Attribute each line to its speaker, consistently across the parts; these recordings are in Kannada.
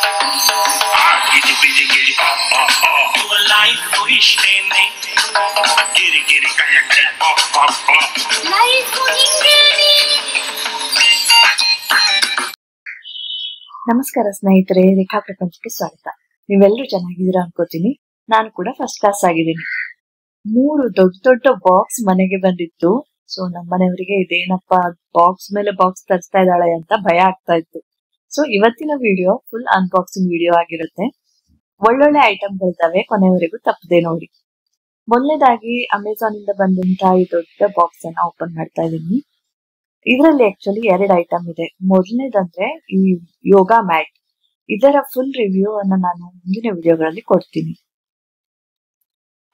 Speaker 1: ಗಿಡಿ ಬಿಡಿ ಗಿಡಿ ಲೈಫ್ ಇಷ್ಟೇನೆ ಗಿರಿ ಗಿರಿ ಕಣ್ಣೆ ಲೈಫ್ ಹಿಂಗೇನೆ.
Speaker 2: ನಮಸ್ಕಾರ ಸ್ನೇಹಿತರೆ, ರೇಖಾ ಪ್ರಪಂಚಕ್ಕೆ ಸ್ವಾಗತ. ನೀವೆಲ್ಲರೂ ಚೆನ್ನಾಗಿದ್ದೀರಾ ಅನ್ಕೋತೀನಿ. ನಾನು ಕೂಡ ಫಸ್ಟ್ ಕ್ಲಾಸ್ ಆಗಿದ್ದೀನಿ. 3 ದೊಡ್ಡ ದೊಡ್ಡ ಬಾಕ್ಸ್ ಮನೆಗೆ ಬಂದಿತ್ತು. ಸೊ ನಮ್ಮ ಮನೆಯವರಿಗೆ ಇದೇನಪ್ಪ ಬಾಕ್ಸ್ ಮೇಲೆ ಬಾಕ್ಸ್ ತರಿಸ್ತಾ ಇದ್ದಾಳೆ ಅಂತ ಭಯ ಆಗ್ತಾ ಇತ್ತು. ಸೊ ಇವತ್ತಿನ ವಿಡಿಯೋ ಫುಲ್ ಅನ್ಬಾಕ್ಸಿಂಗ್ ವಿಡಿಯೋ ಆಗಿರುತ್ತೆ. ಒಳ್ಳೊಳ್ಳೆ ಐಟಮ್ಗಳಿದ್ದಾವೆ, ಕೊನೆವರೆಗೂ ತಪ್ಪದೆ ನೋಡಿ. ಮೊದಲನೇದಾಗಿ ಅಮೆಝಾನ್ ಇಂದ ಬಂದಂತಹ ಈ ದೊಡ್ಡ ಬಾಕ್ಸ್ ಅನ್ನ ಓಪನ್ ಮಾಡ್ತಾ ಇದ್ದೀನಿ. ಇದರಲ್ಲಿ ಆಕ್ಚುಲಿ 2 ಐಟಮ್ ಇದೆ. ಮೊದಲನೇದಂದ್ರೆ ಈ ಯೋಗ ಮ್ಯಾಟ್. ಇದರ ಫುಲ್ ರಿವ್ಯೂ ಅನ್ನ ನಾನು ಮುಂದಿನ ವಿಡಿಯೋಗಳಲ್ಲಿ ಕೊಡ್ತೀನಿ.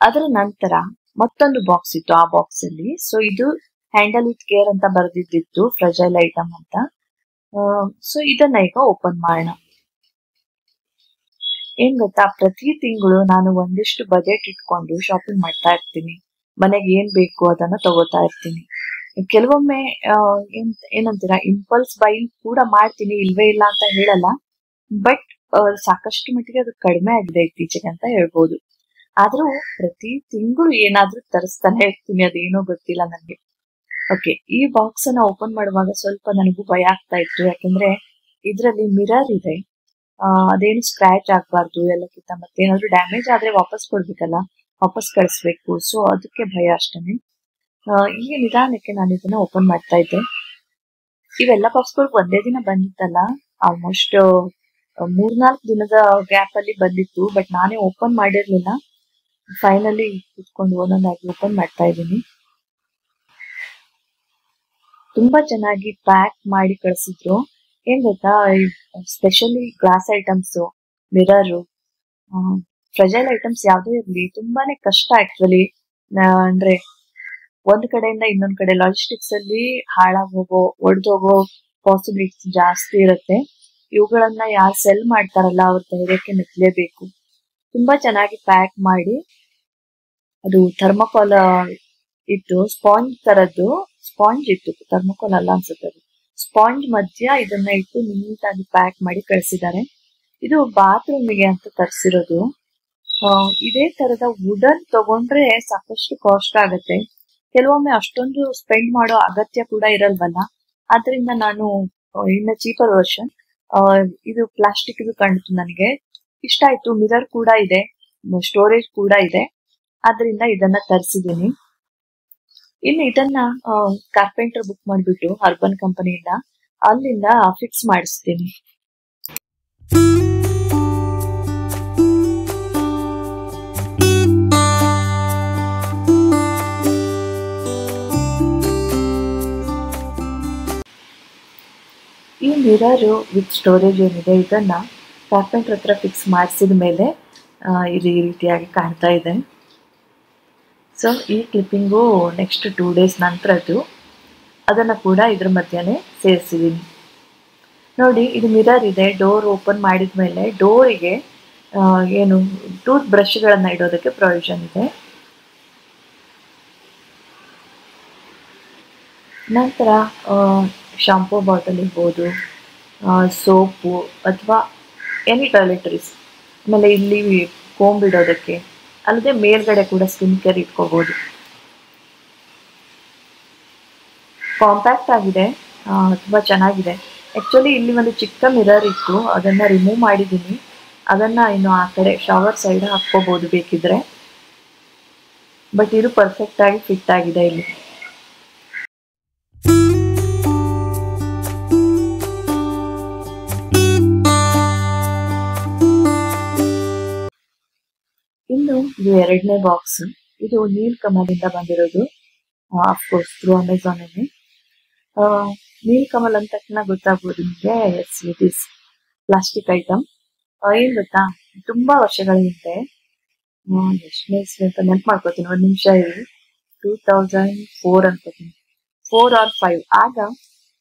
Speaker 2: ಅದರ ನಂತರ ಮತ್ತೊಂದು ಬಾಕ್ಸ್ ಇತ್ತು. ಆ ಬಾಕ್ಸ್ ಅಲ್ಲಿ ಸೊ ಇದು ಹ್ಯಾಂಡಲ್ ವಿತ್ ಕೇರ್ ಅಂತ ಬರೆದಿದ್ದಿತ್ತು, ಫ್ರಜೈಲ್ ಐಟಮ್ ಅಂತ. ಸೊ ಇದನ್ನ ಈಗ ಓಪನ್ ಮಾಡೋಣ. ಏನ್ ಗೊತ್ತಾ, ಪ್ರತಿ ತಿಂಗಳು ನಾನು ಒಂದಿಷ್ಟು ಬಜೆಟ್ ಇಟ್ಕೊಂಡು ಶಾಪಿಂಗ್ ಮಾಡ್ತಾ ಇರ್ತೀನಿ. ಮನೆಗೆ ಏನ್ ಬೇಕು ಅದನ್ನ ತಗೋತಾ ಇರ್ತೀನಿ. ಕೆಲವೊಮ್ಮೆ ಏನಂತೀರಾ, ಇಂಪಲ್ಸ್ ಬೈಯಿಂಗ್ ಕೂಡ ಮಾಡ್ತೀನಿ, ಇಲ್ವೇ ಇಲ್ಲ ಅಂತ ಹೇಳಲ್ಲ. ಬಟ್ ಸಾಕಷ್ಟು ಮಟ್ಟಿಗೆ ಅದು ಕಡಿಮೆ ಆಗಿದೆ ಇತ್ತೀಚೆಗೆ ಅಂತ ಹೇಳ್ಬೋದು. ಆದ್ರೂ ಪ್ರತಿ ತಿಂಗಳು ಏನಾದ್ರೂ ತರಿಸ್ತಾನೆ ಇರ್ತೀನಿ, ಅದೇನೋ ಗೊತ್ತಿಲ್ಲ ನನಗೆ. ಓಕೆ, ಈ ಬಾಕ್ಸ್ ಅನ್ನ ಓಪನ್ ಮಾಡುವಾಗ ಸ್ವಲ್ಪ ನನಗೂ ಭಯ ಆಗ್ತಾ ಇತ್ತು. ಯಾಕಂದ್ರೆ ಇದ್ರಲ್ಲಿ ಮಿರರ್ ಇದೆ. ಅದೇನು ಸ್ಕ್ರಾಚ್ ಆಗ್ಬಾರ್ದು ಎಲ್ಲಕ್ಕಿಂತ. ಮತ್ತೆ ಏನಾದ್ರು ಡ್ಯಾಮೇಜ್ ಆದ್ರೆ ವಾಪಸ್ ಕೊಡ್ಬೇಕಲ್ಲ, ವಾಪಸ್ ಕಳಿಸ್ಬೇಕು. ಸೊ ಅದಕ್ಕೆ ಭಯ ಅಷ್ಟೇನೆ. ಈಗ ನಿಧಾನಕ್ಕೆ ನಾನು ಇದನ್ನ ಓಪನ್ ಮಾಡ್ತಾ ಇದ್ದೆ. ಇವೆಲ್ಲ ಬಾಕ್ಸ್ಗಳು ಒಂದೇ ದಿನ ಬಂದಿತ್ತಲ್ಲ, ಆಲ್ಮೋಸ್ಟ್ 3-4 ದಿನದ ಗ್ಯಾಪ್ ಅಲ್ಲಿ ಬಂದಿತ್ತು. ಬಟ್ ನಾನೇ ಓಪನ್ ಮಾಡಿರ್ಲಿಲ್ಲ. ಫೈನಲಿ ಕುತ್ಕೊಂಡು ಒಂದೊಂದಾಗಿ ಓಪನ್ ಮಾಡ್ತಾ ಇದ್ದೀನಿ. ತುಂಬಾ ಚೆನ್ನಾಗಿ ಪ್ಯಾಕ್ ಮಾಡಿ ಕಳಿಸಿದ್ರು. ಏನ್ ಗೊತ್ತಾ, specially glass items, mirror, fragile items ಯಾವ್ದೇ ಇರ್ಲಿ ತುಂಬಾನೇ ಕಷ್ಟ ಆಕ್ಚುಲಿ. ಅಂದ್ರೆ ಒಂದ್ ಕಡೆಯಿಂದ ಇನ್ನೊಂದ್ ಕಡೆ ಲಾಜಿಸ್ಟಿಕ್ಸ್ ಅಲ್ಲಿ ಹಾಳಾಗೋಗೋ, ಒಡೆದೋಗೋ ಪಾಸಿಬಿಲಿಟೀಸ್ ಜಾಸ್ತಿ ಇರುತ್ತೆ. ಇವುಗಳನ್ನ ಯಾರು ಸೆಲ್ ಮಾಡ್ತಾರಲ್ಲ ಅವ್ರ ಧೈರ್ಯಕ್ಕೆ ಮೆಚ್ಚಲೇಬೇಕು. ತುಂಬಾ ಚೆನ್ನಾಗಿ ಪ್ಯಾಕ್ ಮಾಡಿ, ಅದು ಥರ್ಮೋಕಾಲ್ ಇತ್ತು, ಸ್ಪಾಂಜ್ ತರದ್ದು ಸ್ಪಾಂಜ್ ಇತ್ತು, ಥರ್ಮೋಕಾಲ್ ಅಲ್ಲ ಅನ್ಸುತ್ತೆ, ಅದು ಸ್ಪಾಂಜ್ ಮಧ್ಯ ಇದನ್ನ ಇಟ್ಟು ನೀಟಾಗಿ ಪ್ಯಾಕ್ ಮಾಡಿ ಕಳಿಸಿದ್ದಾರೆ. ಇದು ಬಾತ್ರೂಮಿಗೆ ಅಂತ ತರಿಸಿರೋದು. ಇದೇ ತರದ ವುಡನ್ ತಗೊಂಡ್ರೆ ಸಾಕಷ್ಟು ಕಾಸ್ಟ್ ಆಗುತ್ತೆ. ಕೆಲವೊಮ್ಮೆ ಅಷ್ಟೊಂದು ಸ್ಪೆಂಡ್ ಮಾಡೋ ಅಗತ್ಯ ಕೂಡ ಇರಲ್ವಲ್ಲ. ಆದ್ರಿಂದ ನಾನು ಇನ್ನ ಚೀಪರ್ ವರ್ಷನ್, ಇದು ಪ್ಲಾಸ್ಟಿಕ್ ಇದು ಕಾಣಿತು, ನನಗೆ ಇಷ್ಟ ಆಯ್ತು. ಮಿರರ್ ಕೂಡ ಇದೆ, ಸ್ಟೋರೇಜ್ ಕೂಡ ಇದೆ, ಆದ್ರಿಂದ ಇದನ್ನ ತರಿಸಿದ್ದೀನಿ. ಇನ್ನು ಇದನ್ನ ಕಾರ್ಪೆಂಟರ್ ಬುಕ್ ಮಾಡ್ಬಿಟ್ಟು ಅರ್ಬನ್ ಕಂಪನಿಯಿಂದ ಅಲ್ಲಿಂದ ಫಿಕ್ಸ್ ಮಾಡಿಸ್ತೀನಿ. ಈ ಮಿರರ್ ವಿತ್ ಸ್ಟೋರೇಜ್ ಏನಿದೆ ಇದನ್ನ ಕಾರ್ಪೆಂಟರ್ ಹತ್ರ ಫಿಕ್ಸ್ ಮಾಡಿಸಿದ ಮೇಲೆ ಈ ರೀತಿಯಾಗಿ ಕಾಣ್ತಾ ಇದೆ. ಸೊ ಈ ಕ್ಲಿಪ್ಪಿಂಗು ನೆಕ್ಸ್ಟ್ 2 ಡೇಸ್ ನಂತರದ್ದು. ಅದನ್ನ ಕೂಡ ಇದ್ರ ಮಧ್ಯೆ ಸೇರಿಸಿದ್ದೀನಿ. ನೋಡಿ, ಇದು ಮಿರರ್ ಇದೆ. ಡೋರ್ ಓಪನ್ ಮಾಡಿದ್ಮೇಲೆ ಡೋರಿಗೆ ಏನು ಟೂತ್ ಬ್ರಷ್ಗಳನ್ನ ಇಡೋದಕ್ಕೆ ಪ್ರೊವಿಷನ್ ಇದೆ. ನಂತರ ಶಾಂಪೂ ಬಾಟಲ್ ಇರ್ಬೋದು, ಸೋಪು ಅಥವಾ ಎನಿ ಟಾಯ್ಲೆಟರೀಸ್. ಆಮೇಲೆ ಇಲ್ಲಿ ಕೋಂಬ್ ಇಡೋದಕ್ಕೆ, ಅಲ್ಲದೆ ಮೇಲ್ಗಡೆ ಕೂಡ ಸ್ಕಿನ್ ಕೇರ್ ಇಟ್ಕೋಬಹುದು. ಕಾಂಪ್ಯಾಕ್ಟ್ ಆಗಿದೆ, ತುಂಬಾ ಚೆನ್ನಾಗಿದೆ. ಆಕ್ಚುಲಿ ಇಲ್ಲಿ ಒಂದು ಚಿಕ್ಕ ಮಿರರ್ ಇತ್ತು, ಅದನ್ನ ರಿಮೂವ್ ಮಾಡಿದ್ದೀನಿ. ಅದನ್ನ ಇನ್ನು ಆ ಕಡೆ ಶವರ್ ಸೈಡ್ ಹಾಕೋಬಹುದು ಬೇಕಿದ್ರೆ. ಬಟ್ ಇದು ಪರ್ಫೆಕ್ಟ್ ಆಗಿ ಫಿಟ್ ಆಗಿದೆ ಇಲ್ಲಿ. ಇನ್ನು ಇದು 2ನೇ ಬಾಕ್ಸ್. ಇದು ನೀಲ್ ಕಮಲಿಂದ ಬಂದಿರೋದು, ಅಫ್ಕೋರ್ಸ್ ಥ್ರೂ ಅಮೆಝಾನ್ ಅಲ್ಲಿ. ನೀಲ್ ಕಮಲ್ ಅಂದ ತಕ್ಷಣ ಗೊತ್ತಾಗ್ಬೋದು ನಿಮಗೆ, ಇಟ್ ಈಸ್ ಪ್ಲಾಸ್ಟಿಕ್ ಐಟಮ್. ಏನ್ ಗೊತ್ತಾ, ತುಂಬಾ ವರ್ಷಗಳ ಹಿಂದೆ, ಎಷ್ಟನೇ ಇಸ್ವಿ ಅಂತ ನೆನ್ಪು ಮಾಡ್ಕೋತೀನಿ, 1 ನಿಮಿಷ ಇರಿ, 2004 ಅನ್ಕೋತೀನಿ, 4 or 5. ಆಗ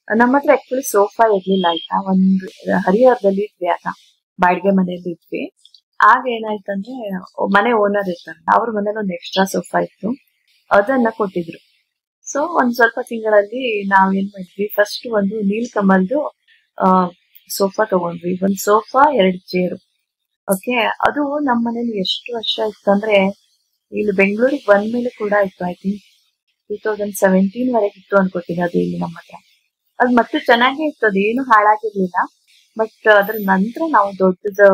Speaker 2: ನಮ್ಮ ಹತ್ರ ಆಕ್ಚುಲಿ ಸೋಫಾ ಇರ್ಲಿಲ್ಲ ಆಯ್ತಾ. ಒಂದು ಹರಿಹರದಲ್ಲಿ ಇದ್ವಿ, ಆಗ ಬಾಡಿಗೆ ಮನೆಯಲ್ಲಿ ಇದ್ವಿ. ಆಗ ಏನಾಯ್ತಂದ್ರೆ, ಮನೆ ಓನರ್ ಇರ್ತಾರಲ್ಲ, ಅವ್ರ ಮನೇಲಿ ಒಂದು ಎಕ್ಸ್ಟ್ರಾ ಸೋಫಾ ಇತ್ತು, ಅದನ್ನ ಕೊಟ್ಟಿದ್ರು. ಸೊ ಒಂದ್ ಸ್ವಲ್ಪ ತಿಂಗಳಲ್ಲಿ ನಾವ್ ಏನ್ ಮಾಡಿದ್ವಿ, ಫಸ್ಟ್ ಒಂದು ನೀಲ್ ಕಮಲ್ದು ಸೋಫಾ ತಗೊಂಡ್ವಿ, ಒಂದ್ ಸೋಫಾ 2 ಚೇರು. ಓಕೆ, ಅದು ನಮ್ಮ ಮನೇಲಿ ಎಷ್ಟು ವರ್ಷ ಇತ್ತು ಅಂದ್ರೆ, ಇಲ್ಲಿ ಬೆಂಗಳೂರಿಗೆ ಬಂದ್ಮೇಲೆ ಕೂಡ ಇತ್ತು. ಐ ಥಿಂಕ್ 2017 ವರೆಗೆ ಇತ್ತು ಅನ್ಕೋತೀನಿ ಅದು ಇಲ್ಲಿ ನಮ್ಮ ಹತ್ರ. ಅದು ಮತ್ತೆ ಚೆನ್ನಾಗೇ ಇತ್ತು, ಅದೇನು ಹಾಳಾಗಿರ್ಲಿಲ್ಲ. ಬಟ್ ಅದ್ರ ನಂತರ ನಾವು ದೊಡ್ಡದು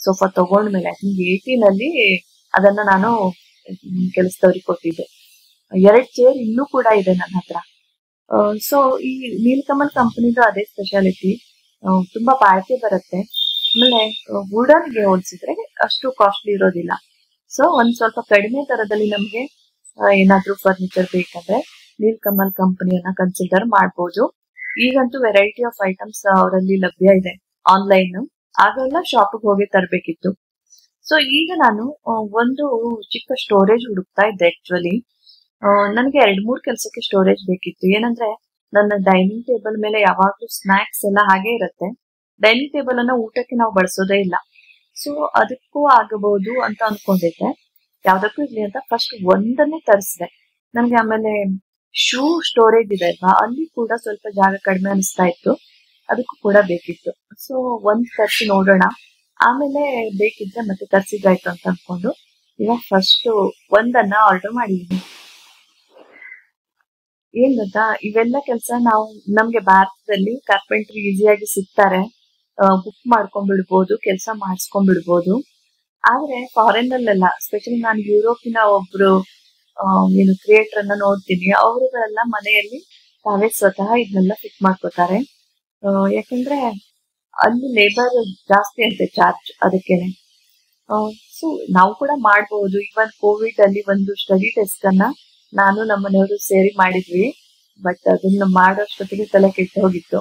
Speaker 2: ಸೋಫಾ ತಗೊಂಡ್ಮೇಲೆ ಐ ಥಿಂಕ್ 18 ಅಲ್ಲಿ ಅದನ್ನ ನಾನು ಕೆಲಸದವ್ರಿಗೆ ಕೊಟ್ಟಿದ್ದೆ. 2 ಚೇರ್ ಇನ್ನೂ ಕೂಡ ಇದೆ ನನ್ನ ಹತ್ರ. ಸೊ ಈ ನೀಲ್ಕಮಲ್ ಕಂಪನಿದು ಅದೇ ಸ್ಪೆಷಾಲಿಟಿ, ತುಂಬಾ ಬಾಳಿಕೆ ಬರುತ್ತೆ. ಆಮೇಲೆ ವುಡನ್ಗೆ ಹೋಲಿಸಿದ್ರೆ ಅಷ್ಟು ಕಾಸ್ಟ್ಲಿ ಇರೋದಿಲ್ಲ. ಸೊ ಒಂದ್ ಸ್ವಲ್ಪ ಕಡಿಮೆ ದರದಲ್ಲಿ ನಮ್ಗೆ ಏನಾದ್ರೂ ಫರ್ನಿಚರ್ ಬೇಕಂದ್ರೆ ನೀಲ್ಕಮಲ್ ಕಂಪನಿಯನ್ನ ಕನ್ಸಿಡರ್ ಮಾಡ್ಬೋದು. ಈಗಂತೂ ವೆರೈಟಿ ಆಫ್ ಐಟಮ್ಸ್ ಅವರಲ್ಲಿ ಲಭ್ಯ ಇದೆ ಆನ್ಲೈನ್. ಆಗೆಲ್ಲ ಶಾಪಿಗೆ ಹೋಗಿ ತರಬೇಕಿತ್ತು. ಸೊ ಈಗ ನಾನು ಒಂದು ಚಿಕ್ಕ ಸ್ಟೋರೇಜ್ ಹುಡುಕ್ತಾ ಇದ್ದೆ. ಆಕ್ಚುಲಿ ನನಗೆ 2-3 ಕೆಲಸಕ್ಕೆ ಸ್ಟೋರೇಜ್ ಬೇಕಿತ್ತು. ಏನಂದ್ರೆ ನನ್ನ ಡೈನಿಂಗ್ ಟೇಬಲ್ ಮೇಲೆ ಯಾವಾಗ್ಲೂ ಸ್ನಾಕ್ಸ್ ಎಲ್ಲ ಹಾಗೆ ಇರುತ್ತೆ. ಡೈನಿಂಗ್ ಟೇಬಲ್ ಅನ್ನ ಊಟಕ್ಕೆ ನಾವು ಬಳಸೋದೇ ಇಲ್ಲ. ಸೊ ಅದಕ್ಕೂ ಆಗಬಹುದು ಅಂತ ಅನ್ಕೊಂಡಿದ್ದೆ. ಯಾವ್ದಕ್ಕೂ ಇರ್ಲಿ ಅಂತ ಫಸ್ಟ್ ಒಂದನ್ನೇ ತರಿಸಿದೆ. ನನ್ಗೆ ಆಮೇಲೆ ಶೂ ಸ್ಟೋರೇಜ್ ಇದೆ ಅಲ್ವಾ, ಅಲ್ಲಿ ಕೂಡ ಸ್ವಲ್ಪ ಜಾಗ ಕಡಿಮೆ ಅನಿಸ್ತಾ ಇತ್ತು, ಅದಕ್ಕೂ ಕೂಡ ಬೇಕಿತ್ತು. ಸೊ ಒಂದ್ ತರಿಸಿ ನೋಡೋಣ, ಆಮೇಲೆ ಬೇಕಿದ್ರೆ ಮತ್ತೆ ತರಿಸಿದ್ರಾಯ್ತು ಅಂತ ಅನ್ಕೊಂಡು ಇವಾಗ ಫಸ್ಟ್ ಒಂದನ್ನ ಆರ್ಡರ್ ಮಾಡಿದೀನಿ. ಏನ್ ಗೊತ್ತಾ, ಇವೆಲ್ಲ ಕೆಲಸ ನಾವು ನಮ್ಗೆ ಭಾರತದಲ್ಲಿ ಕಾರ್ಪೆಂಟ್ರಿ ಈಸಿಯಾಗಿ ಸಿಗ್ತಾರೆ, ಬುಕ್ ಮಾಡ್ಕೊಂಡ್ಬಿಡ್ಬೋದು, ಕೆಲಸ ಮಾಡಿಸ್ಕೊಂಡ್ಬಿಡ್ಬೋದು. ಆದ್ರೆ ಫಾರಿನ್ ಅಲ್ಲೆಲ್ಲ, ಸ್ಪೆಷಲಿ ನಾನು ಯುರೋಪಿನ ಒಬ್ರು ಏನು ಕ್ರಿಯೇಟರ್ ಅನ್ನ ನೋಡ್ತೀನಿ, ಅವರುಗಳೆಲ್ಲ ಮನೆಯಲ್ಲಿ ತಾವೇ ಸ್ವತಃ ಇದನ್ನೆಲ್ಲ ಫಿಟ್ ಮಾಡ್ಕೋತಾರೆ. ಯಾಕಂದ್ರೆ ಅಲ್ಲಿ ಲೇಬರ್ ಜಾಸ್ತಿ ಅಂತೆ ಚಾರ್ಜ್, ಅದಕ್ಕೇನೆ. ಸೊ ನಾವು ಕೂಡ ಮಾಡಬಹುದು. ಇವನ್ ಕೋವಿಡ್ ಅಲ್ಲಿ ಒಂದು ಸ್ಟಡಿ ಟೆಸ್ಟ್ ಅನ್ನ ನಾನು ನಮ್ಮ ಮನೆಯವರು ಸೇರಿ ಮಾಡಿದ್ವಿ. ಬಟ್ ಅದನ್ನ ಮಾಡೋಷ್ಟೊತ್ತಿಗೆ ತಲೆ ಕೆಟ್ಟು ಹೋಗಿತ್ತು.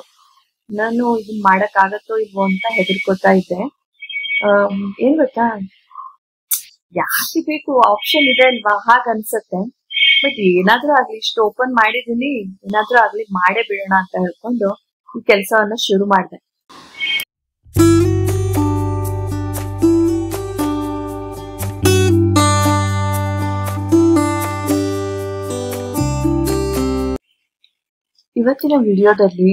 Speaker 2: ನಾನು ಇದನ್ನ ಮಾಡಕ್ ಆಗತ್ತೋ ಇಲ್ವೋ ಅಂತ ಹೆದರ್ಕೋತಾ ಇದ್ದೆ. ಏನ್ ಗೊತ್ತಾ, ಯಾಕೆ ಬೇಕು, ಆಪ್ಷನ್ ಇದೆ ಅಲ್ವಾ, ಹಾಗ ಅನ್ಸತ್ತೆ. ಬಟ್ ಏನಾದ್ರೂ ಆಗ್ಲಿ, ಇಷ್ಟು ಓಪನ್ ಮಾಡಿದೀನಿ, ಏನಾದ್ರೂ ಆಗ್ಲಿ ಮಾಡೇ ಬಿಡೋಣ ಅಂತ ಹೇಳ್ಕೊಂಡು ಈ ಕೆಲಸವನ್ನ ಶುರು ಮಾಡಿದೆ. ಇವತ್ತಿನ ವಿಡಿಯೋದಲ್ಲಿ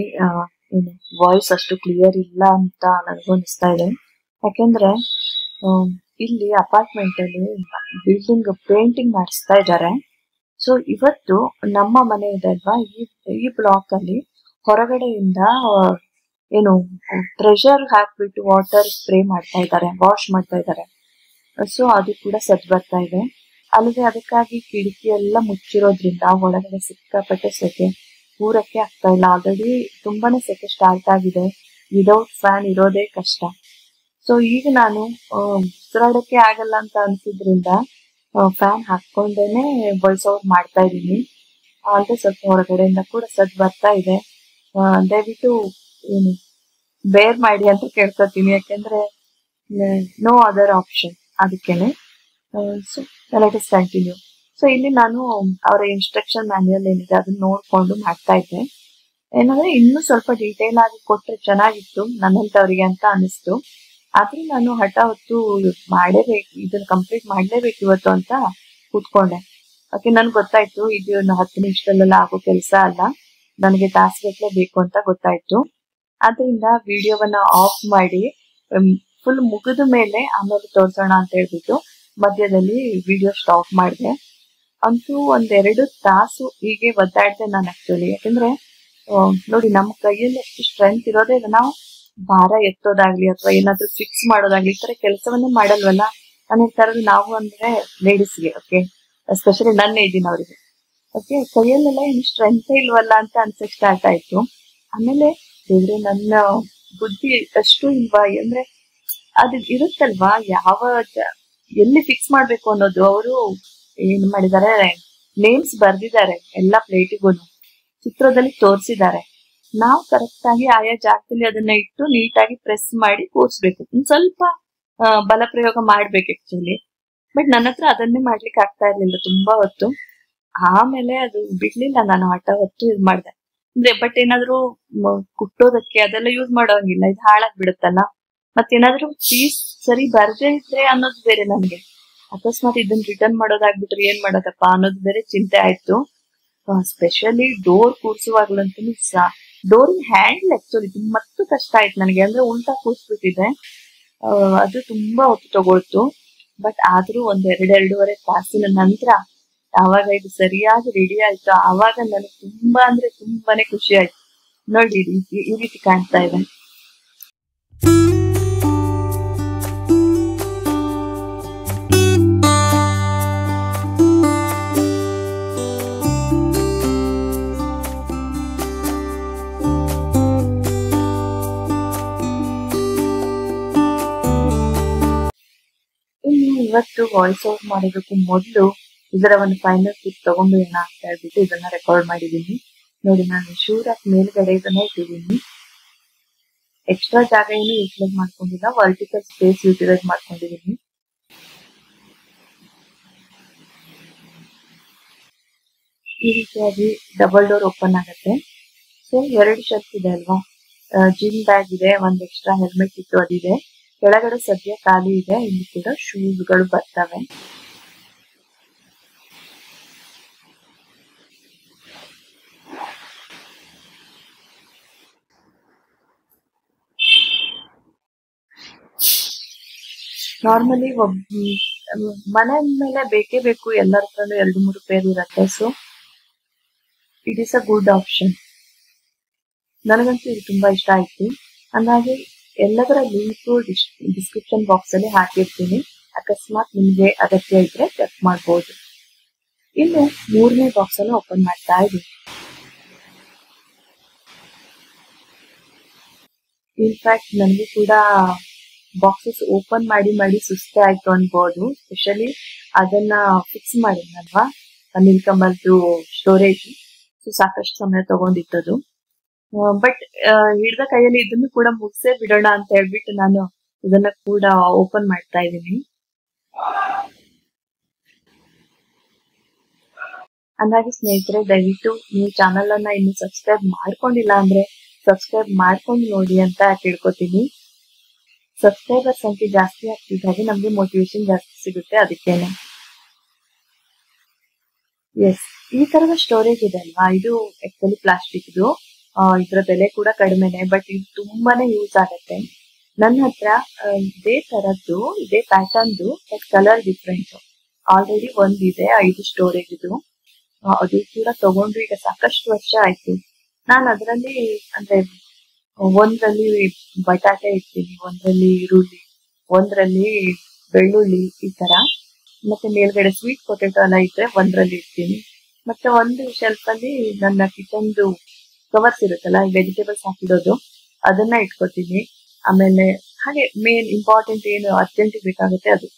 Speaker 2: ಏನು ವಾಯ್ಸ್ ಅಷ್ಟು ಕ್ಲಿಯರ್ ಇಲ್ಲ ಅಂತ ನನಗೂ ಅನಿಸ್ತಾ ಇದೆ. ಯಾಕೆಂದ್ರೆ ಇಲ್ಲಿ ಅಪಾರ್ಟ್ಮೆಂಟ್ ಅಲ್ಲಿ ಬಿಲ್ಡಿಂಗ್ ಪೇಂಟಿಂಗ್ ಮಾಡಿಸ್ತಾ ಇದ್ದಾರೆ. ಸೊ ಇವತ್ತು ನಮ್ಮ ಮನೆ ಇದೆ ಅಲ್ವಾ, ಈ ಬ್ಲಾಕ್ ಅಲ್ಲಿ ಹೊರಗಡೆಯಿಂದ ಏನು ಪ್ರೆಷರ್ ಹಾಕ್ಬಿಟ್ಟು ವಾಟರ್ ಸ್ಪ್ರೇ ಮಾಡ್ತಾ ಇದ್ದಾರೆ, ವಾಶ್ ಮಾಡ್ತಾ ಇದ್ದಾರೆ. ಸೊ ಅದು ಕೂಡ ಸದ್ದು ಬರ್ತಾ ಇದೆ. ಅಲ್ಲದೆ ಅದಕ್ಕಾಗಿ ಕಿಟಕಿ ಎಲ್ಲ ಮುಚ್ಚಿರೋದ್ರಿಂದ ಒಳಗಡೆ ಸಿಕ್ಕಾಪಟ್ಟೆ ಸೆಕೆ, ಕೂರಕ್ಕೆ ಆಗ್ತಾ ಇಲ್ಲ. ಆಲ್ರೆಡಿ ತುಂಬಾನೇ ಸೆಕೆ ಸ್ಟಾರ್ಟ್ ಆಗಿದೆ, ವಿದೌಟ್ ಫ್ಯಾನ್ ಇರೋದೇ ಕಷ್ಟ. ಸೊ ಈಗ ನಾನು ಉಸಿರಾಡಕ್ಕೆ ಆಗಲ್ಲ ಅಂತ ಅನ್ಸಿದ್ರಿಂದ ಫ್ಯಾನ್ ಹಾಕೊಂಡೇನೆ ವಾಯ್ಸ್ ಔಟ್ ಮಾಡ್ತಾ ಇದ್ದೀನಿ. ಅಲ್ಲದೆ ಸ್ವಲ್ಪ ಹೊರಗಡೆಯಿಂದ ಕೂಡ ಸದ್ದು ಬರ್ತಾ ಇದೆ. ದಯವಿಟ್ಟು ಏನು ಬೇರ್ ಮಾಡಿ ಅಂತ ಕೇಳ್ಕೊತೀನಿ, ಯಾಕೆಂದ್ರೆ ನೋ ಅದರ್ ಆಪ್ಷನ್, ಅದಕ್ಕೇನೆ. So let us continue. So ಇಲ್ಲಿ ನಾನು ಅವರ ಇನ್ಸ್ಟ್ರಕ್ಷನ್ ಮ್ಯಾನ್ಯುಯಲ್ ಏನಿದೆ ಅದನ್ನ ನೋಡ್ಕೊಂಡು ಮಾಡ್ತಾ ಇದ್ದೆ. ಏನಂದ್ರೆ ಇನ್ನೂ ಸ್ವಲ್ಪ ಡೀಟೇಲ್ ಆಗಿ ಕೊಟ್ರೆ ಚೆನ್ನಾಗಿತ್ತು ನನ್ನಂತವರಿಗೆ ಅಂತ ಅನಿಸ್ತು. ಆದ್ರೆ ನಾನು ಹಠ ಹೊತ್ತು ಮಾಡೇಬೇಕು, ಇದನ್ನ ಕಂಪ್ಲೀಟ್ ಮಾಡ್ಲೇಬೇಕು ಇವತ್ತು ಅಂತ ಕೂತ್ಕೊಂಡೆ. ಓಕೆ, ನನ್ಗೆ ಗೊತ್ತಾಯ್ತು ಇದು 10 ನಿಮಿಷದಲ್ಲೆಲ್ಲ ಆಗೋ ಕೆಲಸ ಅಲ್ಲ, ನನಗೆ ತಾಸ್ಗಟ್ಲೆ ಬೇಕು ಅಂತ ಗೊತ್ತಾಯ್ತು. ಆದ್ರಿಂದ ವಿಡಿಯೋವನ್ನ ಆಫ್ ಮಾಡಿ ಫುಲ್ ಮುಗಿದ ಮೇಲೆ ಆಮೇಲೆ ತೋರ್ಸೋಣ ಅಂತ ಹೇಳ್ಬಿಟ್ಟು ಮಧ್ಯದಲ್ಲಿ ವಿಡಿಯೋ ಸ್ಟಾಪ್ ಮಾಡಿದೆ. ಅಂತೂ 1-2 ತಾಸು ಹೀಗೆ ಒದ್ದಾಡ್ದೆ ನಾನು ಆಕ್ಚುಲಿ. ಯಾಕಂದ್ರೆ ನೋಡಿ, ನಮ್ಮ ಕೈಯಲ್ಲಿ ಎಷ್ಟು ಸ್ಟ್ರೆಂತ್ ಇರೋದೇ, ನಾವು ಭಾರ ಎತ್ತೋದಾಗ್ಲಿ ಅಥವಾ ಏನಾದ್ರೂ ಫಿಕ್ಸ್ ಮಾಡೋದಾಗ್ಲಿ ಈ ತರ ಕೆಲಸವನ್ನೇ ಮಾಡಲ್ವಲ್ಲ. ನಾನು ತರದ್ ನಾವು ಅಂದ್ರೆ ಲೇಡೀಸ್ಗೆ, ಓಕೆ, ಎಸ್ಪೆಷಲಿ ನನ್ನ ಏಜಿನವರಿಗೆ, ಓಕೆ, ಕೈಯಲ್ಲೆಲ್ಲ ಏನು ಸ್ಟ್ರೆಂತ್ ಇಲ್ವಲ್ಲ ಅಂತ ಅನ್ಸಕ್ ಸ್ಟಾರ್ಟ್ ಆಯ್ತು. ಆಮೇಲೆ ದೇವ್ರೆ, ನನ್ನ ಬುದ್ಧಿ ಅಷ್ಟು ಇಲ್ವಾ ಅಂದ್ರೆ ಅದು ಇರುತ್ತಲ್ವಾ, ಎಲ್ಲಿ ಫಿಕ್ಸ್ ಮಾಡ್ಬೇಕು ಅನ್ನೋದು. ಅವರು ಏನ್ ಮಾಡಿದ್ದಾರೆ, ನೇಮ್ಸ್ ಬರ್ದಿದ್ದಾರೆ ಎಲ್ಲ ಪ್ಲೇಟಿಗೂ, ಚಿತ್ರದಲ್ಲಿ ತೋರಿಸಿದ್ದಾರೆ. ನಾವು ಕರೆಕ್ಟ್ ಆಗಿ ಆಯಾ ಜಾಗದಲ್ಲಿ ಅದನ್ನ ಇಟ್ಟು ನೀಟಾಗಿ ಪ್ರೆಸ್ ಮಾಡಿ ಕೂರ್ಸ್ಬೇಕು. ಸ್ವಲ್ಪ ಬಲ ಪ್ರಯೋಗ ಮಾಡ್ಬೇಕು ಆಕ್ಚುಲಿ. ಬಟ್ ನನ್ನ ಹತ್ರ ಅದನ್ನೇ ಮಾಡ್ಲಿಕ್ಕೆ ಆಗ್ತಾ ಇರ್ಲಿಲ್ಲ ತುಂಬಾ ಹೊತ್ತು. ಆಮೇಲೆ ಅದು ಬಿಡ್ಲಿಲ್ಲ, ನಾನು ಹಠ ಹೊತ್ತು ಇದು ಮಾಡಿದೆ. ಬಟ್ ಏನಾದ್ರು ಕುಟ್ಟೋದಕ್ಕೆ ಅದೆಲ್ಲ ಯೂಸ್ ಮಾಡೋಂಗಿಲ್ಲ, ಇದು ಹಾಳಾಗ್ ಬಿಡುತ್ತಲ್ಲ. ಮತ್ತೇನಾದ್ರು ಪೀಸ್ ಸರಿ ಬರ್ದೇ ಇದ್ರೆ ಅನ್ನೋದು ಬೇರೆ ನನ್ಗೆ. ಅಕಸ್ಮಾತ್ ಇದನ್ನ ರಿಟರ್ನ್ ಮಾಡೋದಾಗ್ಬಿಟ್ರೆ ಏನ್ ಮಾಡೋದಪ್ಪ ಅನ್ನೋದು ಬೇರೆ ಚಿಂತೆ ಆಯ್ತು. ಸ್ಪೆಷಲಿ ಡೋರ್ ಕೂರ್ಸುವಾಗ್ಲಂತೂ ಡೋರಿನ ಹ್ಯಾಂಡಲ್ ಆಕ್ಚುಲಿ ಮತ್ತೂ ಕಷ್ಟ ಆಯ್ತು ನನಗೆ, ಅಂದ್ರೆ ಉಲ್ಟಾ ಕೂಸ್ಬಿಟ್ಟಿದೆ. ಅದು ತುಂಬಾ ಹೊತ್ತು ತಗೊಳ್ತು. ಬಟ್ ಆದ್ರೂ ಒಂದ್ ಎರಡೂವರೆ ತಾಸಿನ ನಂತರ ಆವಾಗ ಇದು ಸರಿಯಾಗಿ ರೆಡಿ ಆಯ್ತು. ಆವಾಗ ನನಗೆ ತುಂಬಾ ಅಂದ್ರೆ ತುಂಬಾನೇ ಖುಷಿ ಆಯ್ತು. ನೋಡಿ ಈ ರೀತಿ ಕಾಣ್ತಾ ಇದೆ. ಇನ್ನು ಇವತ್ತು ವಾಯ್ಸ್ ಓವರ್ ಮಾಡೋದಕ್ಕೂ ಮೊದಲು ಇದರ ಒಂದು ಫೈನಲ್ ಕ್ಲಿಪ್ ತಗೊಂಡ್ಬಿಡೋಣ ಅಂತ ಹೇಳ್ಬಿಟ್ಟು ಇದನ್ನ ರೆಕಾರ್ಡ್ ಮಾಡಿದೀನಿ. ನೋಡಿ, ನಾನು ಶೂರಾಕ್ ಮೇಲ್ಗಡೆ ಇದನ್ನ ಇಟ್ಟಿದ್ದೀನಿ. ಎಕ್ಸ್ಟ್ರಾ ಜಾಗ ಏನು ಯೂಟಿಲೈಸ್ ಮಾಡ್ಕೊಂಡಿಲ್ಲ, ವರ್ಟಿಕಲ್ ಸ್ಪೇಸ್ ಯೂಟಿಲೈಸ್ ಮಾಡ್ಕೊಂಡಿದೀನಿ. ಈ ರೀತಿಯಾಗಿ ಡಬಲ್ ಡೋರ್ ಓಪನ್ ಆಗುತ್ತೆ. ಸೊ 2 ಶೆಲ್ಫ್ ಇದೆ ಅಲ್ವಾ, ಜಿಮ್ ಬ್ಯಾಗ್ ಇದೆ, ಒಂದ್ ಎಕ್ಸ್ಟ್ರಾ ಹೆಲ್ಮೆಟ್ ಇತ್ತು ಅದಿದೆ. ಕೆಳಗಡೆ ಸದ್ಯ ಖಾಲಿ ಇದೆ. ಇಲ್ಲಿ ಕೂಡ ಶೂಸ್ ಗಳು ಬರ್ತವೆ. ನಾರ್ಮಲಿ ಮನೆ ಮೇಲೆ ಬೇಕೇ ಬೇಕು, ಎಲ್ಲರ ಹತ್ರನೂ 2-3 ಪೇರ್ ಇರತ್ತೆ. So it is a good option. ನನಗಂತೂ ಇದು ತುಂಬಾ ಇಷ್ಟ ಆಯ್ತು. ಹಾಗಾಗಿ ಎಲ್ಲದರ ಲಿಂಕ್ ಡಿಸ್ಕ್ರಿಪ್ಷನ್ ಬಾಕ್ಸ್ ಅಲ್ಲಿ ಹಾಕಿರ್ತೀನಿ. ಅಕಸ್ಮಾತ್ ನಿಮ್ಗೆ ಅಗತ್ಯ ಇದ್ರೆ ಚೆಕ್ ಮಾಡ್ಬೋದು. ಇನ್ನು 3ನೇ ಬಾಕ್ಸ್ ಅನ್ನು ಓಪನ್ ಮಾಡ್ತಾ ಇದ್ದೀನಿ. ಇನ್ಫ್ಯಾಕ್ಟ್ ನನಗೆ ಕೂಡ ಬಾಕ್ಸಸ್ ಓಪನ್ ಮಾಡಿ ಸುಸ್ತೆ ಆಯ್ತು ಅನ್ಬೋದು. ಸ್ಪೆಷಲಿ ಅದನ್ನ ಫಿಕ್ಸ್ ಮಾಡಿದ್ನಲ್ವಾ, ನೀಲ್ಕಮಲ್ದು ಸ್ಟೋರೇಜ್. ಸೊ ಸಾಕಷ್ಟು ಸಮಯ ತಗೊಂಡಿತ್ತದು. ಬಟ್ ಹಿಡ್ದ ಕೈಯಲ್ಲಿ ಇದನ್ನು ಕೂಡ ಮುಗಿಸೇ ಬಿಡೋಣ ಅಂತ ಹೇಳ್ಬಿಟ್ಟು ನಾನು ಇದನ್ನ ಕೂಡ ಓಪನ್ ಮಾಡ್ತಾ ಇದ್ದೀನಿ. ಹಾಗಾಗಿ ಸ್ನೇಹಿತರೆ, ದಯವಿಟ್ಟು ನೀವು ಚಾನಲ್ ಅನ್ನ ಇನ್ನು ಸಬ್ಸ್ಕ್ರೈಬ್ ಮಾಡ್ಕೊಂಡಿಲ್ಲ ಅಂದ್ರೆ ಸಬ್ಸ್ಕ್ರೈಬ್ ಮಾಡ್ಕೊಂಡು ನೋಡಿ ಅಂತ ಕೇಳ್ಕೊತೀನಿ. ಸಬ್ಸ್ಕ್ರೈಬರ್ ಸಂಖ್ಯೆ ಜಾಸ್ತಿ ಆಗ್ತಿದ್ದಾಗೆ ನಮ್ಗೆ ಮೋಟಿವೇಶನ್ ಜಾಸ್ತಿ ಸಿಗುತ್ತೆ, ಅದಕ್ಕೇನೆ. ಎಸ್, ಈ ತರದ ಸ್ಟೋರೇಜ್ ಇದೆ ಅಲ್ವಾ, ಇದು ಆಕ್ಚುಲಿ ಪ್ಲಾಸ್ಟಿಕ್. ಇದರ ಬೆಲೆ ಕೂಡ ಕಡಿಮೆನೆ, ಬಟ್ ಇದು ತುಂಬಾನೇ ಯೂಸ್ ಆಗುತ್ತೆ. ನನ್ನ ಹತ್ರ ಇದೇ ಪ್ಯಾಟರ್ನ್ದು ಬಟ್ ಕಲರ್ ಡಿಫ್ರೆಂಟ್ ಆಲ್ರೆಡಿ ಒಂದಿದೆ. 5 ಸ್ಟೋರೇಜ್ ಇದು. ಅದು ಕೂಡ ತಗೊಂಡು ಈಗ ಸಾಕಷ್ಟು ವರ್ಷ ಆಯ್ತು. ನಾನು ಅದರಲ್ಲಿ ಅಂದ್ರೆ ಒಂದ್ರಲ್ಲಿ ಬಟಾಟೆ ಇಡ್ತೀನಿ, ಒಂದ್ರಲ್ಲಿ ಈರುಳ್ಳಿ, ಒಂದ್ರಲ್ಲಿ ಬೆಳ್ಳುಳ್ಳಿ, ಈ ತರ. ಮತ್ತೆ ಮೇಲ್ಗಡೆ ಸ್ವೀಟ್ ಪೊಟೆಟೊ ಎಲ್ಲ ಇದ್ರೆ ಒಂದ್ರಲ್ಲಿ ಇಡ್ತೀನಿ. ಮತ್ತೆ ಒಂದು ಶೆಲ್ಫ್ ಅಲ್ಲಿ ನನ್ನ ಕಿಚನ್ದು ಕವರ್ಸ್ ಇರುತ್ತಲ್ಲ, ವೆಜಿಟೇಬಲ್ಸ್ ಹಾಕಿಡೋದು, ಅದನ್ನ ಇಟ್ಕೊತೀನಿ. ಆಮೇಲೆ ಹಾಗೆ ಮೇನ್ ಇಂಪಾರ್ಟೆಂಟ್ ಏನು ಅರ್ಜೆಂಟ್ ಬೇಕಾಗುತ್ತೆ ಅದು.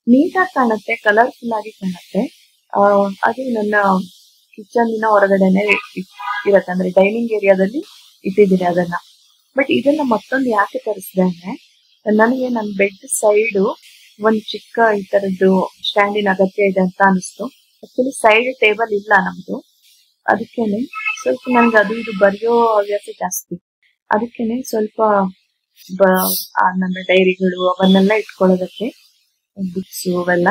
Speaker 2: ನೀಟಾಗಿ ಕಾಣುತ್ತೆ, ಕಲರ್ಫುಲ್ ಆಗಿ ಕಾಣುತ್ತೆ. ಅದು ನನ್ನ ಕಿಚನ್ ಹೊರಗಡೆನೆ ಇರತ್ತೆ, ಅಂದ್ರೆ ಡೈನಿಂಗ್ ಏರಿಯಾದಲ್ಲಿ ಇಟ್ಟಿದ್ದೀನಿ ಅದನ್ನ. ಬಟ್ ಇದನ್ನ ಮತ್ತೊಂದು ಯಾಕೆ ತರಿಸಿದೆ ಅಂದ್ರೆ, ನನಗೆ ನನ್ನ ಬೆಡ್ ಸೈಡ್ ಒಂದು ಚಿಕ್ಕ ಈ ತರದ್ದು ಸ್ಟ್ಯಾಂಡಿನ ಅಗತ್ಯ ಇದೆ ಅಂತ ಅನಿಸ್ತು. ಆಕ್ಚುಲಿ ಸೈಡ್ ಟೇಬಲ್ ಇಲ್ಲ ನಮ್ದು, ಅದಕ್ಕೇನೆ ಸ್ವಲ್ಪ ನನ್ಗೆ ಅದು ಇದು ಬರೆಯೋ ಹವ್ಯಾಸ ಜಾಸ್ತಿ. ಅದಕ್ಕೇನೆ ಸ್ವಲ್ಪ ನನ್ನ ಡೈರಿಗಳು ಅವನ್ನೆಲ್ಲ ಇಟ್ಕೊಳ್ಳೋದಕ್ಕೆ ಬುಕ್ಸ್ ಅವೆಲ್ಲ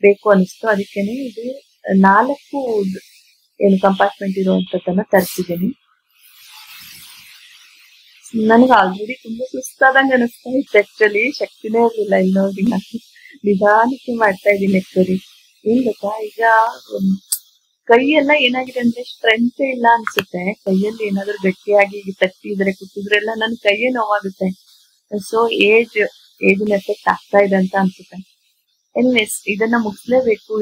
Speaker 2: ಬೇಕು ಅನಿಸ್ತು. ಅದಕ್ಕೇನೆ ಇದು 4 ಏನು ಕಂಪಾರ್ಟ್ಮೆಂಟ್ ಇರುವಂತದನ್ನ ತರಿಸಿದ್ದೀನಿ. ನನಗೆ ಆಲ್ರೆಡಿ ತುಂಬಾ ಸುಸ್ತಾದಂಗ ಅನಿಸ್ತಾ ಇತ್ತು. ಆಕ್ಚುಲಿ ಶಕ್ತಿನೇ ಇರಲಿಲ್ಲ. ಇಲ್ಲಿ ನೋಡಿ, ನಾನು ನಿಧಾನಕ್ಕೆ ಮಾಡ್ತಾ ಇದ್ದೀನಿ. ಆಕ್ಚುಲಿ ಏನ್ ಗೊತ್ತಾ, ಈಗ ಕೈಯೆಲ್ಲ ಏನಾಗಿದೆ ಅಂದ್ರೆ ಸ್ಟ್ರೆಂತ್ ಇಲ್ಲ ಅನ್ಸುತ್ತೆ. ಕೈಯಲ್ಲಿ ಏನಾದ್ರು ಗಟ್ಟಿಯಾಗಿ ತಟ್ಟಿದ್ರೆ ಕುಟ್ಟಿದ್ರೆ ಎಲ್ಲ ನನ್ನ ಕೈಯೇ ನೋವಾಗುತ್ತೆ. ಸೊ ಏಜಿನ ಎಫೆಕ್ಟ್ ಆಗ್ತಾ ಇದೆ ಅಂತ ಅನ್ಸುತ್ತೆ. ಎನಿವೇಸ್, ಇದನ್ನ ಮುಗಿಸ್ಲೇಬೇಕು.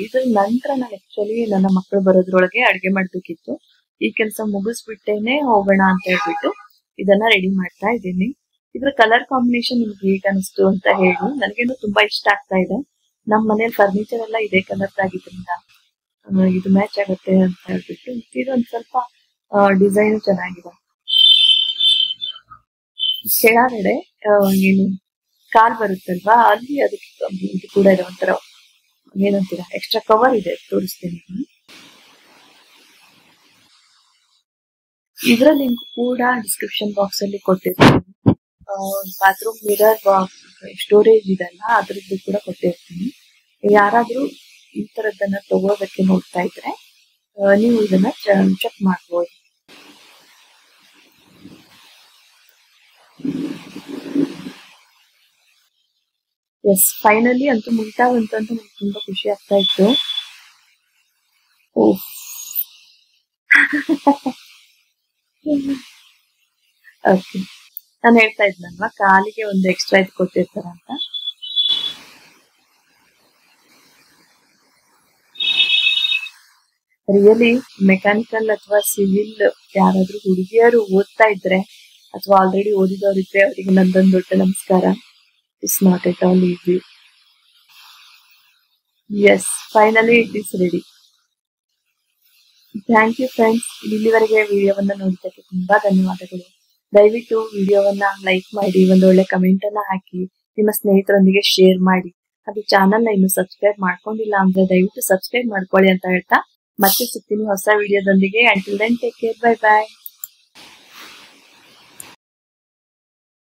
Speaker 2: ಇದ್ರ ನಂತರ ನಾನು ಆಕ್ಚುಲಿ ನನ್ನ ಮಕ್ಕಳು ಬರೋದ್ರೊಳಗೆ ಅಡ್ಗೆ ಮಾಡ್ಬೇಕಿತ್ತು. ಈ ಕೆಲಸ ಮುಗಿಸ್ಬಿಟ್ಟೇನೆ ಹೋಗೋಣ ಅಂತ ಹೇಳ್ಬಿಟ್ಟು ಇದನ್ನ ರೆಡಿ ಮಾಡ್ತಾ ಇದ್ದೀನಿ. ಇದ್ರ ಕಲರ್ ಕಾಂಬಿನೇಷನ್ ನಿಮ್ಗೆ ಹೇಗೆ ಅನಿಸ್ತು ಅಂತ ಹೇಳಿ. ನನಗೇನು ತುಂಬಾ ಇಷ್ಟ ಆಗ್ತಾ ಇದೆ. ನಮ್ಮ ಮನೇಲಿ ಫರ್ನಿಚರ್ ಎಲ್ಲ ಇದೇ ಕಲರ್ ಆಗಿದ್ರಿಂದ ಇದು ಮ್ಯಾಚ್ ಆಗುತ್ತೆ ಅಂತ ಹೇಳ್ಬಿಟ್ಟು. ಇದೊಂದು ಸ್ವಲ್ಪ ಡಿಸೈನ್ ಚೆನ್ನಾಗಿದೆ. ಕೆಳಗಡೆ ಏನು ಕಾಲ್ ಬರುತ್ತಲ್ವಾ, ಅಲ್ಲಿ ಅದಕ್ಕೆ ಇದು ಕೂಡ ಇದೆ, ಒಂಥರ ಏನಂತೀರ ಎಕ್ಸ್ಟ್ರಾ ಕವರ್ ಇದೆ, ತೋರಿಸ್ತೀನಿ. ಇದರ ಲಿಂಕ್ ಕೂಡ ಡಿಸ್ಕ್ರಿಪ್ಷನ್ ಬಾಕ್ಸ್ ಅಲ್ಲಿ ಕೊಟ್ಟಿರ್ತೀನಿ. ಬಾತ್ರೂಮ್ ಮಿರರ್ ಸ್ಟೋರೇಜ್ ಇದೆಲ್ಲ ಅದ್ರದ್ದು ಕೂಡ ಕೊಟ್ಟಿರ್ತೀನಿ. ಯಾರಾದ್ರೂ ಈ ತರದನ್ನ ತಗೋದಕ್ಕೆ ನೋಡ್ತಾ ಇದ್ರೆ ನೀವು ಇದನ್ನ ಚೆಕ್ ಮಾಡ್ಬೋದು. ಎಸ್ ಫೈನಲಿ ಅಂತೂ ಮುಗಿತಾ ಬಂತು ಅಂತ ನಂಗೆ ತುಂಬಾ ಖುಷಿ ಆಗ್ತಾ ಇತ್ತು. ಓಹ್ ಓಕೆ, ನಾನು ಹೇಳ್ತಾ ಇದ್ನಲ್ವಾ ಕಾಲಿಗೆ ಒಂದು ಎಕ್ಸ್ಟ್ರಾ ಇದು ಕೊಟ್ಟಿರ್ತಾರ ಅಂತ. ರಿಯಲಿ ಮೆಕ್ಯಾನಿಕಲ್ ಅಥವಾ ಸಿವಿಲ್ ಯಾರಾದ್ರೂ ಹುಡುಗಿಯರು ಓದ್ತಾ ಇದ್ರೆ ಅಥವಾ ಆಲ್ರೆಡಿ ಓದಿದವರಿದ್ರೆ ಅವರಿಗೆ ನಂದೊಂದು ದೊಡ್ಡ ನಮಸ್ಕಾರ. It's not at all easy. Yes finally it is ready. Thank you friends, ಇಲ್ಲಿವರೆಗೆ ವಿಡಿಯೋವನ್ನ ನೋಡಿದ್ದಕ್ಕೆ ತುಂಬಾ ಧನ್ಯವಾದಗಳು. ದಯವಿಟ್ಟು ವಿಡಿಯೋವನ್ನ ಲೈಕ್ ಮಾಡಿ, ಒಂದೊಳ್ಳೆ ಕಮೆಂಟ್ ಅನ್ನ ಹಾಕಿ, ನಿಮ್ಮ ಸ್ನೇಹಿತರೊಂದಿಗೆ ಶೇರ್ ಮಾಡಿ. ಅದು ಚಾನಲ್ನ ಇನ್ನು ಸಬ್ಸ್ಕ್ರೈಬ್ ಮಾಡ್ಕೊಂಡಿಲ್ಲ ಅಂದ್ರೆ ದಯವಿಟ್ಟು ಸಬ್ಸ್ಕ್ರೈಬ್ ಮಾಡ್ಕೊಳ್ಳಿ ಅಂತ ಹೇಳ್ತಾ ಮತ್ತೆ ಸಿಗ್ತೀನಿ ಹೊಸ ವಿಡಿಯೋದೊಂದಿಗೆ. Until then take care, bye ಬಾಯ್.